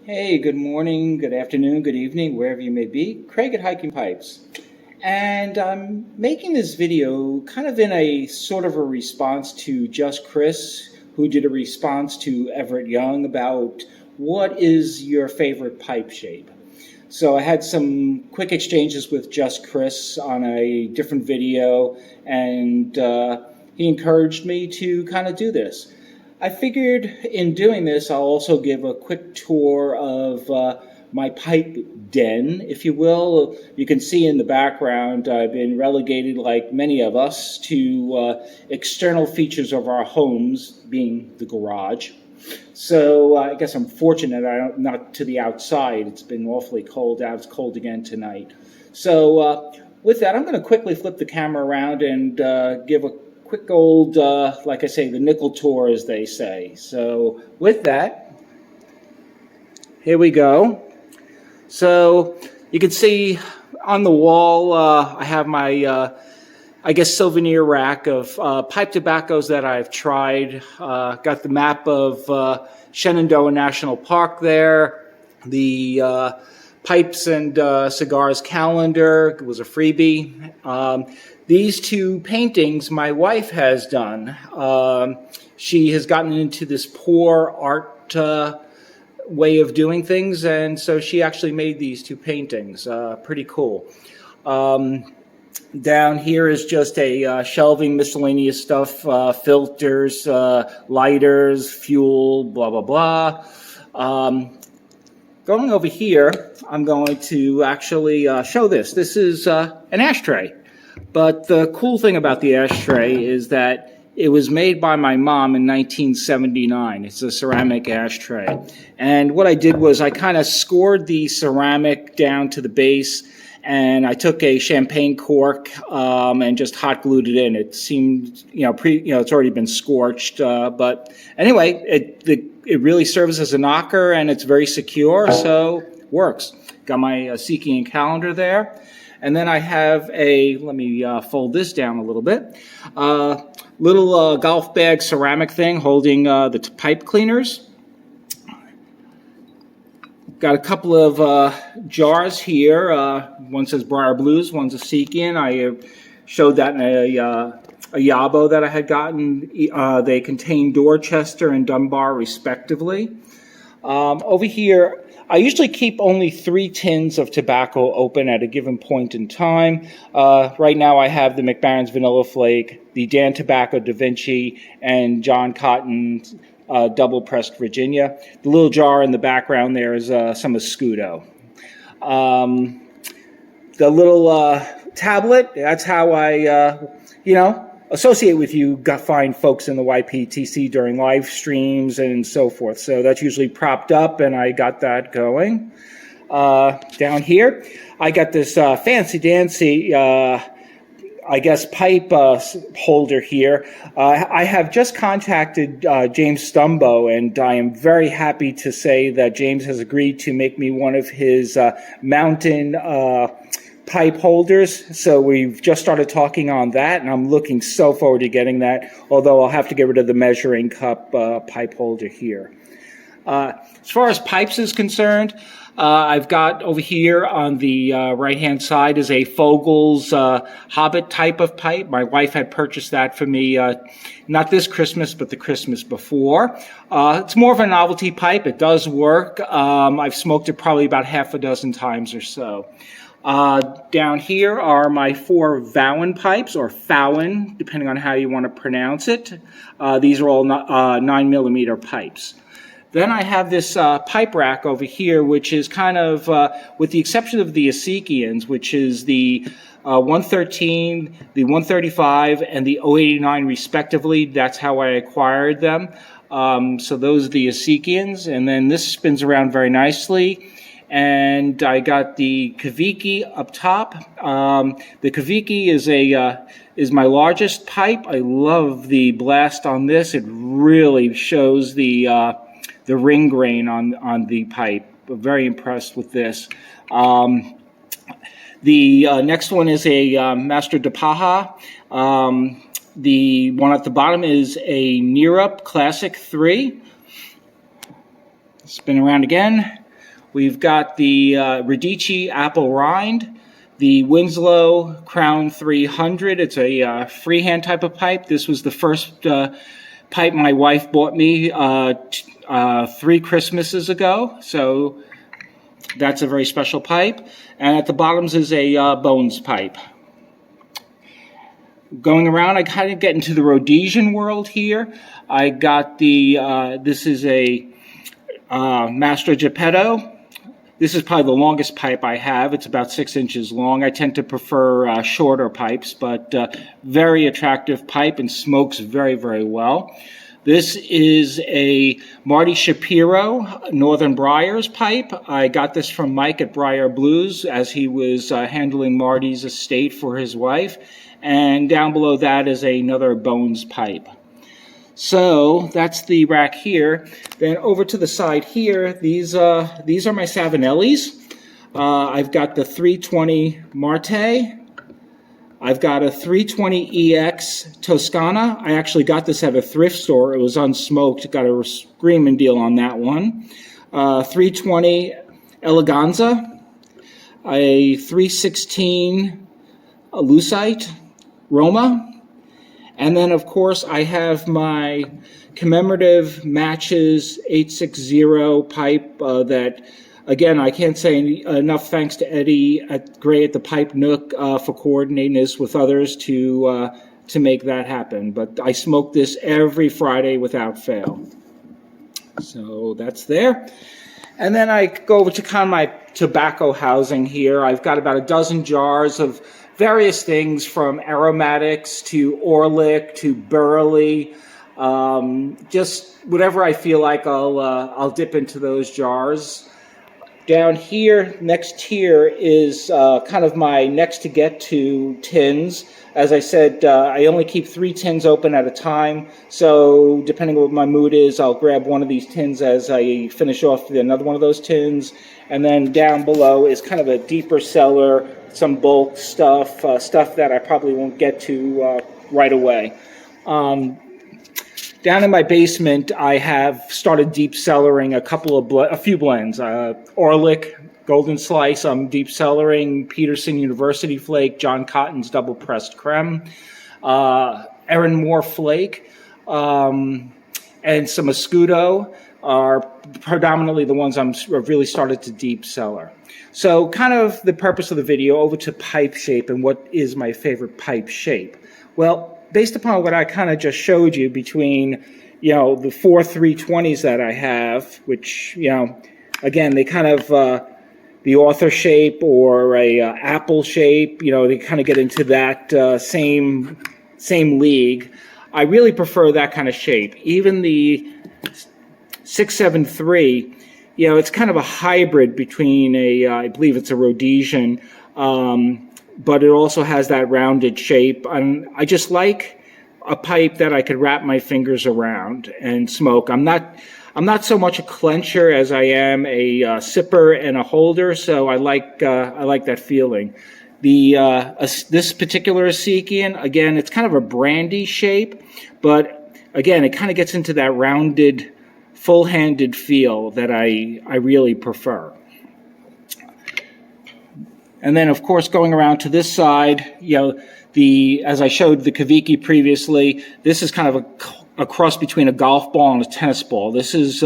Hey, good morning, good afternoon, good evening, wherever you may be. Craig at Hiking Pipes. And I'm making this video kind of in a sort of a response to Just Chris, who did a response to Everett Young about what is your favorite pipe shape. So I had some quick exchanges with Just Chris on a different video, and he encouraged me to kind of do this. I figured in doing this, I'll also give a quick tour of my pipe den, if you will. You can see in the background, I've been relegated, like many of us, to external features of our homes, being the garage. So I guess I'm fortunate I'm not to the outside. It's been awfully cold out. It's cold again tonight. So with that, I'm going to quickly flip the camera around and give a quick old, like I say, the nickel tour, as they say. So with that, here we go. So you can see on the wall, I have my I guess, souvenir rack of pipe tobaccos that I've tried. Got the map of Shenandoah National Park there. The pipes and cigars calendar. It was a freebie. These two paintings my wife has done. She has gotten into this poor art way of doing things, and so she actually made these two paintings. Pretty cool. Down here is just a shelving, miscellaneous stuff, filters, lighters, fuel, blah, blah, blah. Going over here, I'm going to actually show this. This is an ashtray. But the cool thing about the ashtray is that it was made by my mom in 1979. It's a ceramic ashtray. And what I did was I kind of scored the ceramic down to the base, and I took a champagne cork and just hot glued it in. It seemed, it's already been scorched. But anyway, it really serves as a knocker, and it's very secure, so works. Got my Seeking calendar there. And then I have let me fold this down a little bit, little golf bag ceramic thing holding the pipe cleaners. Got a couple of jars here. One says Briar Blues, one's a Seeking. I showed that in a Yabo that I had gotten. They contain Dorchester and Dunbar, respectively. Over here, I usually keep only 3 tins of tobacco open at a given point in time. Right now I have the McBaron's Vanilla Flake, the Dan Tobacco Da Vinci, and John Cotton's double-pressed Virginia. The little jar in the background there is some of Scudo. The little tablet, that's how I, associate with you fine folks in the YPTC during live streams and so forth. So that's usually propped up, and I got that going. Down here, I got this fancy-dancy, pipe holder here. I have just contacted James Stumbo, and I am very happy to say that James has agreed to make me one of his mountain pipe holders. So we've just started talking on that, and I'm looking so forward to getting that, although I'll have to get rid of the measuring cup pipe holder here. As far as pipes is concerned, I've got over here on the right-hand side is a Fogel's Hobbit type of pipe. My wife had purchased that for me, not this Christmas, but the Christmas before. It's more of a novelty pipe. It does work. I've smoked it probably about half a dozen times or so. Down here are my 4 Vowen pipes, or Fowen, depending on how you want to pronounce it. These are all 9mm pipes. Then I have this pipe rack over here, which is kind of, with the exception of the Asekians, which is the 113, the 135, and the 089 respectively. That's how I acquired them. So those are the Asekians, and then this spins around very nicely. And I got the Kaviki up top. The Kaviki is my largest pipe. I love the blast on this. It really shows the ring grain on the pipe. I'm very impressed with this. The next one is a Master de Paja. The one at the bottom is a Neerup Classic 3. Spin around again. We've got the Radici Apple Rind, the Winslow Crown 300. It's a freehand type of pipe. This was the first pipe my wife bought me 3 Christmases ago. So that's a very special pipe. And at the bottoms is a Bones pipe. Going around, I kind of get into the Rhodesian world here. I got the, this is a Mastro Geppetto. This is probably the longest pipe I have. It's about 6 inches long. I tend to prefer shorter pipes, but very attractive pipe and smokes very, very well. This is a Marty Shapiro Northern Briars pipe. I got this from Mike at Briar Blues as he was handling Marty's estate for his wife. And down below that is another Bones pipe. So that's the rack here. Then over to the side here, these are my Savinellis. I've got the 320 Marte. I've got a 320 EX Toscana. I actually got this at a thrift store. It was unsmoked. Got a screaming deal on that one. 320 Eleganza. A 316 Lucite Roma. And then, of course, I have my commemorative Matches 860 pipe that, again, I can't say enough thanks to Eddie Gray at the Pipe Nook for coordinating this with others to make that happen. But I smoke this every Friday without fail. So that's there. And then I go over to kind of my tobacco housing here. I've got about a dozen jars of various things from aromatics to Orlick to Burley. Just whatever I feel like I'll dip into those jars. Down here, next tier is kind of my next to get to tins. As I said, I only keep 3 tins open at a time. So depending on what my mood is, I'll grab one of these tins as I finish off another one of those tins. And then down below is kind of a deeper cellar, some bulk stuff, stuff that I probably won't get to right away. Down in my basement, I have started deep cellaring a few blends. Orlick Golden Slice, I'm deep cellaring Peterson University Flake, John Cotton's Double Pressed Creme, Erin Moore Flake, and some Escudo are predominantly the ones I've really started to deep cellar. So kind of the purpose of the video, over to pipe shape and what is my favorite pipe shape. Well, based upon what I kind of just showed you between, the 4 320s that I have, which, again, they kind of, the author shape or a apple shape, they kind of get into that same league. I really prefer that kind of shape. Even the 673, it's kind of a hybrid between I believe it's a Rhodesian, but it also has that rounded shape. And I just like a pipe that I could wrap my fingers around and smoke. I'm not so much a clencher as I am a sipper and a holder, so I like that feeling. This particular Esekian, again, it's kind of a brandy shape, but again, it kind of gets into that rounded, full-handed feel that I really prefer. And then, of course, going around to this side, as I showed the Kaviki previously, this is kind of a cross between a golf ball and a tennis ball. This is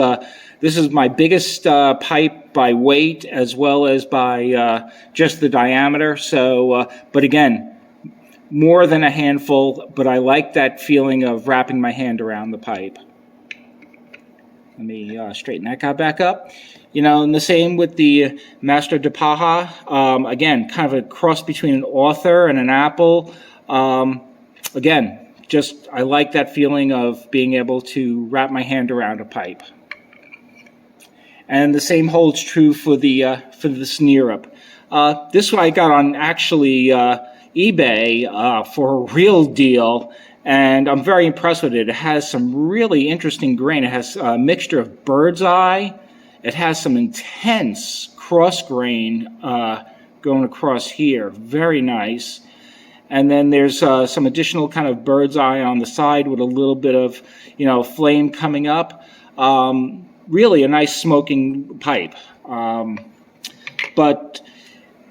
my biggest pipe by weight as well as by just the diameter. So, but again, more than a handful, but I like that feeling of wrapping my hand around the pipe. Let me straighten that guy back up. And the same with the Mastro de Paja. Again, kind of a cross between an author and an apple. Again, I like that feeling of being able to wrap my hand around a pipe. And the same holds true for the Sneerup. This one I got on actually eBay for a real deal. And I'm very impressed with it. It has some really interesting grain. It has a mixture of bird's eye. It has some intense cross grain going across here. Very nice. And then there's some additional kind of bird's eye on the side with a little bit of, flame coming up. Really a nice smoking pipe. But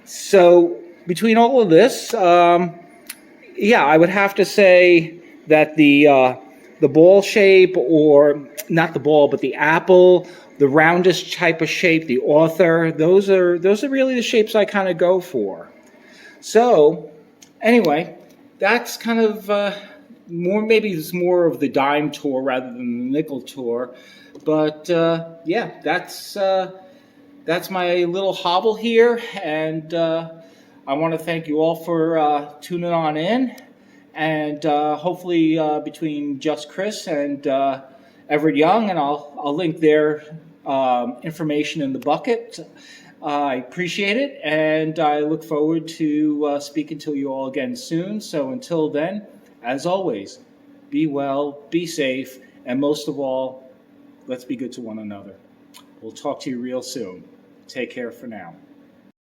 so between all of this, yeah, I would have to say that the ball shape, or not the ball, but the apple, the roundest type of shape, the author, those are really the shapes I kind of go for. So anyway, that's kind of more, maybe it's more of the dime tour rather than the nickel tour, but yeah, that's my little hobble here, and I want to thank you all for tuning on in, and hopefully between Just Chris and Everett Young, and I'll link their information in the bucket. I appreciate it, and I look forward to speaking to you all again soon. So until then, as always, be well, be safe, and most of all, let's be good to one another. We'll talk to you real soon. Take care for now.